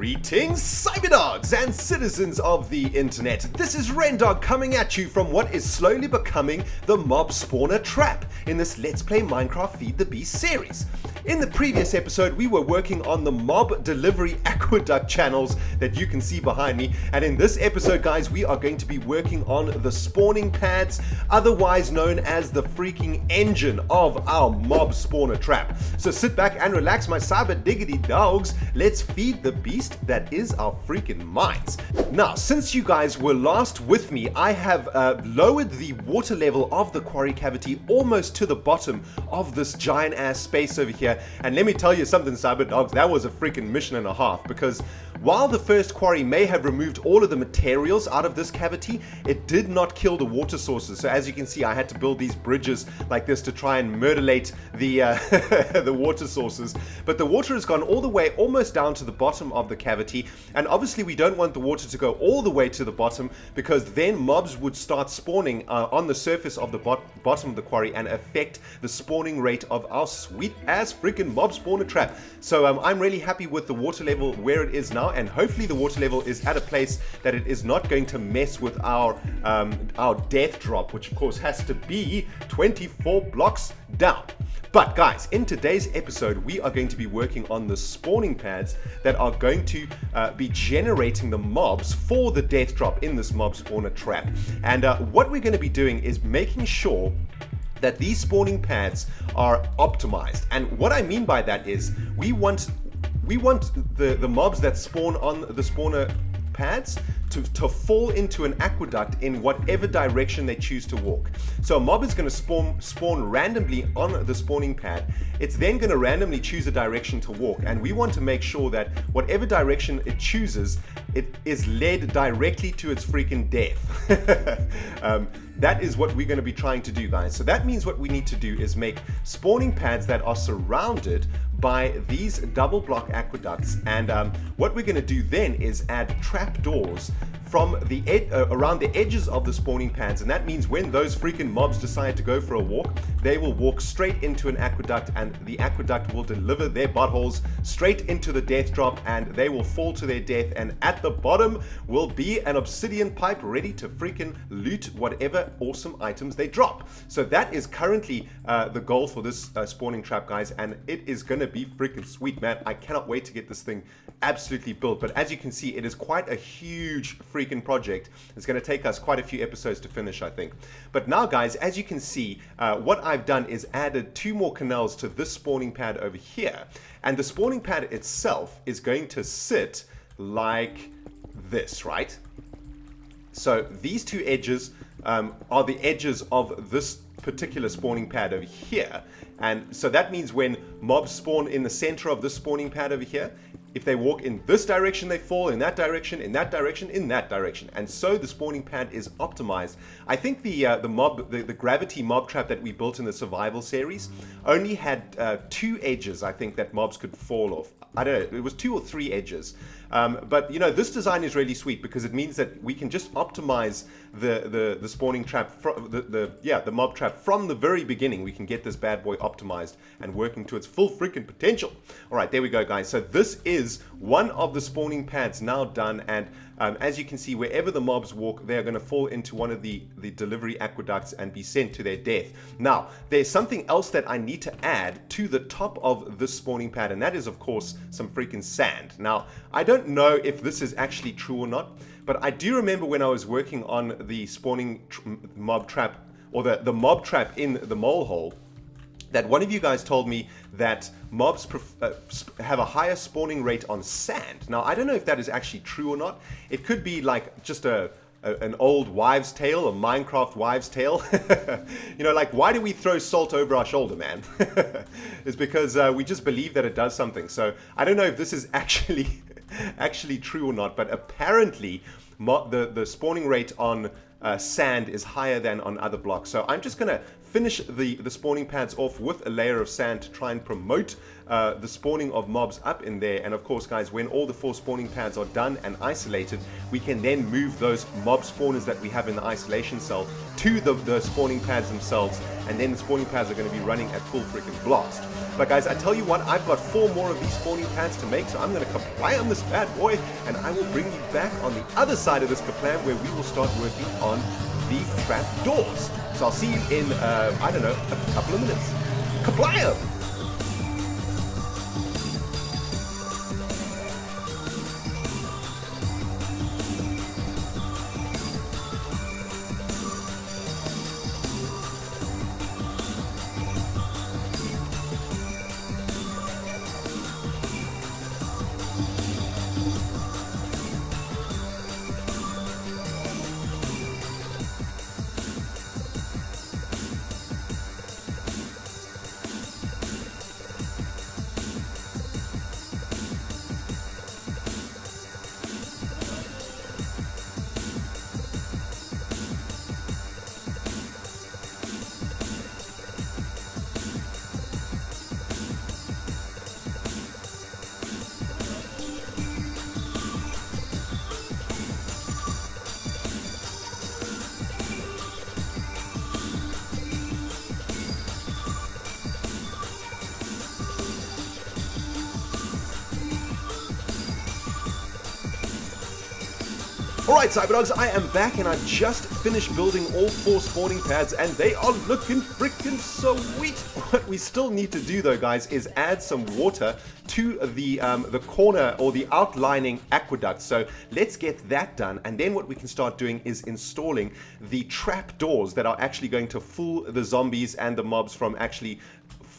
Greetings, cyberdogs and citizens of the internet. This is ReNDoG coming at you from what is slowly becoming the mob spawner trap in this Let's Play Minecraft Feed the Beast series. In the previous episode, we were working on the mob delivery aqueduct channels that you can see behind me. And in this episode, guys, we are going to be working on the spawning pads, otherwise known as the freaking engine of our mob spawner trap. So sit back and relax, my cyber diggity dogs. Let's feed the beast that is our freaking minds. Now, since you guys were last with me, I have lowered the water level of the quarry cavity almost to the bottom of this giant ass space over here. And let me tell you something, cyber dogs, that was a freaking mission and a half, because while the first quarry may have removed all of the materials out of this cavity, it did not kill the water sources. So as you can see, I had to build these bridges like this to try and mutilate the the water sources. But the water has gone all the way almost down to the bottom of the cavity, and obviously we don't want the water to go all the way to the bottom, because then mobs would start spawning on the surface of the bottom of the quarry and affect the spawning rate of our sweet ass freaking mob spawner trap. So I'm really happy with the water level where it is now, and hopefully the water level is at a place that it is not going to mess with our death drop, which of course has to be 24 blocks down. But guys, in today's episode, we are going to be working on the spawning pads that are going to be generating the mobs for the death drop in this mob spawner trap. And what we're going to be doing is making sure that these spawning pads are optimized. And what I mean by that is we want the mobs that spawn on the spawner pads to fall into an aqueduct in whatever direction they choose to walk. So a mob is going to spawn randomly on the spawning pad. It's then going to randomly choose a direction to walk, and we want to make sure that whatever direction it chooses, it is led directly to its freaking death. That is what we're going to be trying to do, guys. So that means what we need to do is make spawning pads that are surrounded by these double block aqueducts, and what we're going to do then is add trapdoors from the around the edges of the spawning pads, and that means when those freaking mobs decide to go for a walk, they will walk straight into an aqueduct, and the aqueduct will deliver their buttholes straight into the death drop, and they will fall to their death, and at the bottom will be an obsidian pipe ready to freaking loot whatever awesome items they drop. So that is currently the goal for this spawning trap, guys, and it is going to be freaking sweet, man. I cannot wait to get this thing absolutely built. But as you can see, it is quite a huge freaking project. It's going to take us quite a few episodes to finish, I think. But now, guys, as you can see, what I've done is added 2 more canals to this spawning pad over here, and the spawning pad itself is going to sit like this, right? So these 2 edges are the edges of this particular spawning pad over here, and so that means when mobs spawn in the center of this spawning pad over here, if they walk in this direction, they fall in that direction, in that direction, in that direction. And so the spawning pad is optimized. I think the gravity mob trap that we built in the survival series only had 2 edges, I think, that mobs could fall off. I don't know, it was 2 or 3 edges. But you know, this design is really sweet because it means that we can just optimize the spawning trap, the mob trap from the very beginning. We can get this bad boy optimized and working to its full freaking potential. All right, there we go, guys. So this is one of the spawning pads now done, and as you can see, wherever the mobs walk, they are going to fall into one of the delivery aqueducts and be sent to their death. Now, there's something else that I need to add to the top of this spawning pad, and that is, of course, some freaking sand. Now, I don't know if this is actually true or not, but I do remember when I was working on the spawning mob trap, or the mob trap in the mole hole, that one of you guys told me that mobs have a higher spawning rate on sand. Now, I don't know if that is actually true or not. It could be like just an old wives' tale, a Minecraft wives' tale. You know, like, why do we throw salt over our shoulder, man? It's because we just believe that it does something. So I don't know if this is actually true or not, but apparently the spawning rate on sand is higher than on other blocks. So I'm just gonna finish the spawning pads off with a layer of sand to try and promote the spawning of mobs up in there. And of course, guys, when all the 4 spawning pads are done and isolated, we can then move those mob spawners that we have in the isolation cell to the spawning pads themselves, and then the spawning pads are going to be running at full freaking blast. But guys, I tell you what, I've got 4 more of these spawning pads to make, so I'm going to kaplam this bad boy, and I will bring you back on the other side of this kaplam where we will start working on the trap doors. So I'll see you in, I don't know, a couple of minutes. Kaplam! Alright, Cyberdogs, I am back and I've just finished building all 4 spawning pads and they are looking freaking sweet. What we still need to do though, guys, is add some water to the corner or the outlining aqueduct. So let's get that done, and then what we can start doing is installing the trap doors that are actually going to fool the zombies and the mobs from actually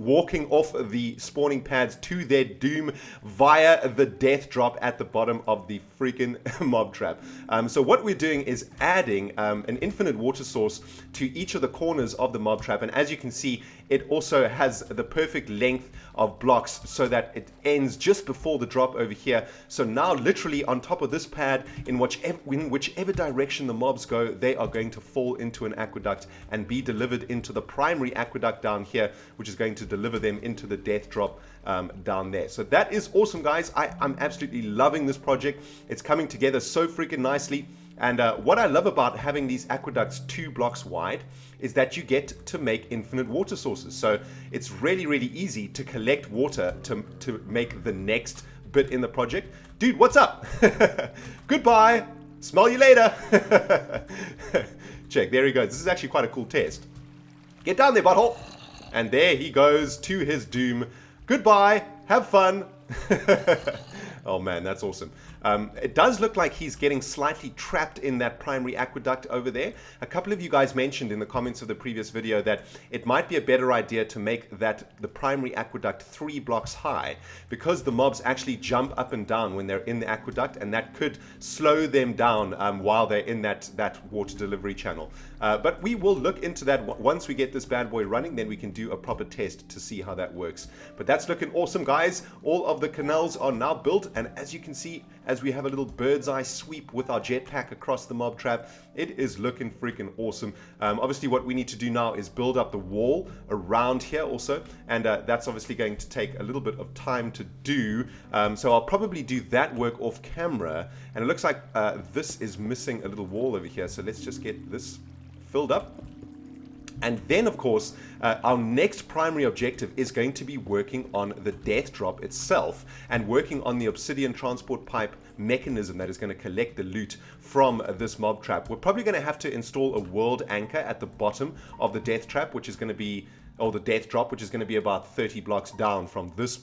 walking off the spawning pads to their doom via the death drop at the bottom of the freaking mob trap. So what we're doing is adding an infinite water source to each of the corners of the mob trap, and as you can see, it also has the perfect length of blocks so that it ends just before the drop over here. So now literally on top of this pad, in whichever direction the mobs go, they are going to fall into an aqueduct and be delivered into the primary aqueduct down here, which is going to deliver them into the death drop down there. So that is awesome, guys. I'm absolutely loving this project. It's coming together so freaking nicely. And what I love about having these aqueducts 2 blocks wide is that you get to make infinite water sources. So it's really, really easy to collect water to make the next bit in the project. Dude, what's up? Goodbye. Smell you later. Check, there he goes. This is actually quite a cool test. Get down there, butthole. And there he goes to his doom. Goodbye. Have fun. Oh man, that's awesome. It does look like he's getting slightly trapped in that primary aqueduct over there. A couple of you guys mentioned in the comments of the previous video that it might be a better idea to make the primary aqueduct 3 blocks high, because the mobs actually jump up and down when they're in the aqueduct, and that could slow them down while they're in that water delivery channel. But we will look into that once we get this bad boy running. Then we can do a proper test to see how that works. But that's looking awesome, guys. All of the canals are now built, and as you can see, as we have a little bird's eye sweep with our jetpack across the mob trap, it is looking freaking awesome. Obviously what we need to do now is build up the wall around here also, and that's obviously going to take a little bit of time to do. So I'll probably do that work off camera, and it looks like this is missing a little wall over here, so let's just get this filled up. And then, of course, our next primary objective is going to be working on the death drop itself and working on the obsidian transport pipe mechanism that is going to collect the loot from this mob trap. We're probably going to have to install a world anchor at the bottom of the death trap, which is going to be, or the death drop, which is going to be about 30 blocks down from this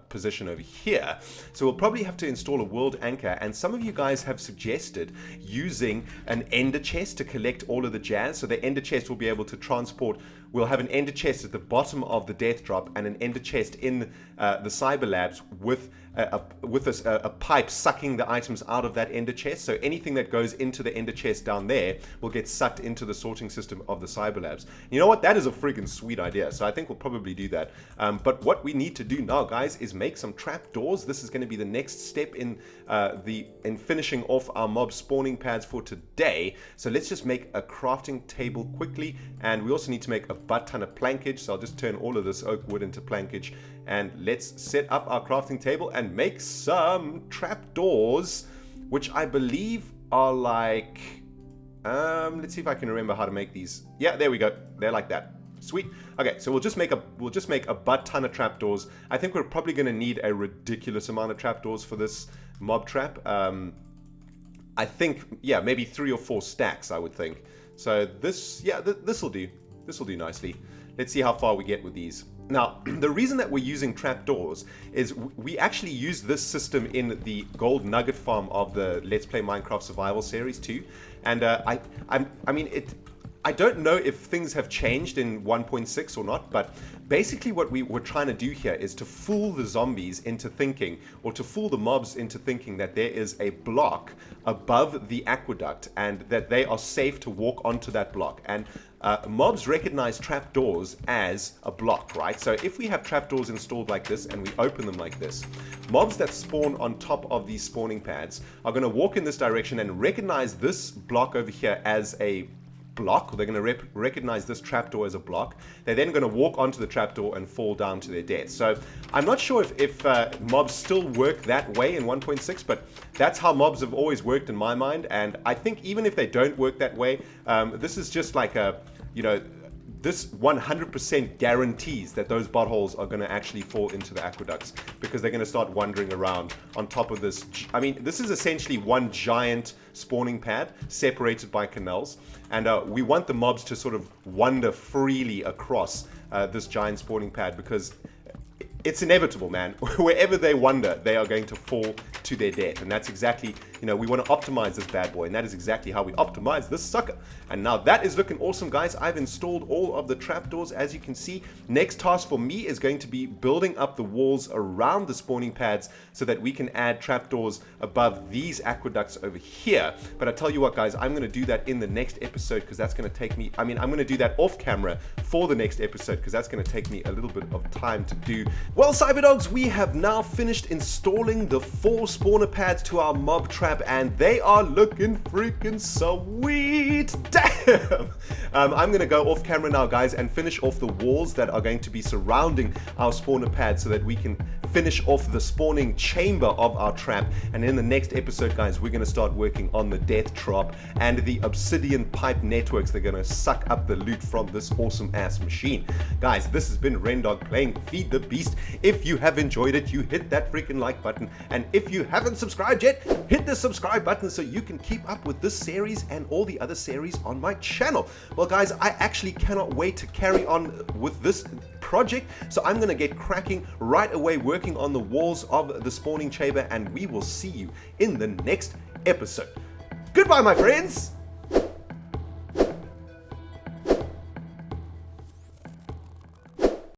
position over here. So we'll probably have to install a world anchor, and some of you guys have suggested using an ender chest to collect all of the jazz. So the ender chest will be able to transport, we'll have an ender chest at the bottom of the death drop and an ender chest in the cyber labs with a pipe sucking the items out of that ender chest. So anything that goes into the ender chest down there will get sucked into the sorting system of the cyber labs. You know what? That is a freaking sweet idea. So I think we'll probably do that. But what we need to do now, guys, guys, is make some trapdoors. This is going to be the next step in finishing off our mob spawning pads for today. So let's just make a crafting table quickly, and we also need to make a butt ton of plankage. So I'll just turn all of this oak wood into plankage, and let's set up our crafting table and make some trapdoors, which I believe are like, let's see if I can remember how to make these. Yeah, there we go. They're like that. Sweet. Okay, so we'll just make a butt ton of trapdoors. I think we're probably going to need a ridiculous amount of trapdoors for this mob trap. I think, yeah, maybe 3 or 4 stacks, I would think. So this, yeah, this will do. This will do nicely. Let's see how far we get with these. Now, the reason that we're using trapdoors is we actually use this system in the gold nugget farm of the Let's Play Minecraft Survival series too. And I don't know if things have changed in 1.6 or not, but basically what we were trying to do here is to fool the zombies into thinking, or to fool the mobs into thinking, that there is a block above the aqueduct and that they are safe to walk onto that block. And mobs recognize trapdoors as a block, right? So if we have trapdoors installed like this and we open them like this, mobs that spawn on top of these spawning pads are going to walk in this direction and recognize this block over here as a block. They're going to recognize this trapdoor as a block. They're then going to walk onto the trapdoor and fall down to their death. So I'm not sure if mobs still work that way in 1.6, but that's how mobs have always worked in my mind. And I think even if they don't work that way, this is just like a, you know, this 100% guarantees that those buttholes are going to actually fall into the aqueducts, because they're going to start wandering around on top of this. I mean, this is essentially one giant spawning pad separated by canals, and we want the mobs to sort of wander freely across this giant spawning pad, because it's inevitable, man. Wherever they wander, they are going to fall to their death. And that's exactly, you know, we want to optimize this bad boy. And that is exactly how we optimize this sucker. And now that is looking awesome, guys. I've installed all of the trapdoors, as you can see. Next task for me is going to be building up the walls around the spawning pads so that we can add trapdoors above these aqueducts over here. But I tell you what, guys, I'm going to do that in the next episode, because that's going to take me, I'm going to do that off camera for the next episode, because that's going to take me a little bit of time to do. Well, Cyberdogs, we have now finished installing the 4 spawner pads to our mob trap, and they are looking freaking sweet. Damn! I'm going to go off camera now, guys, and finish off the walls that are going to be surrounding our spawner pad so that we can finish off the spawning chamber of our trap. And in the next episode, guys, we're going to start working on the death trap and the obsidian pipe networks. They're going to suck up the loot from this awesome ass machine. Guys, this has been ReNDoG playing Feed the Beast. If you have enjoyed it, you hit that freaking like button, and if you haven't subscribed yet, hit the subscribe button so you can keep up with this series and all the other series on my channel. Well, guys, I actually cannot wait to carry on with this project, so I'm gonna get cracking right away working on the walls of the spawning chamber, and we will see you in the next episode. Goodbye, my friends.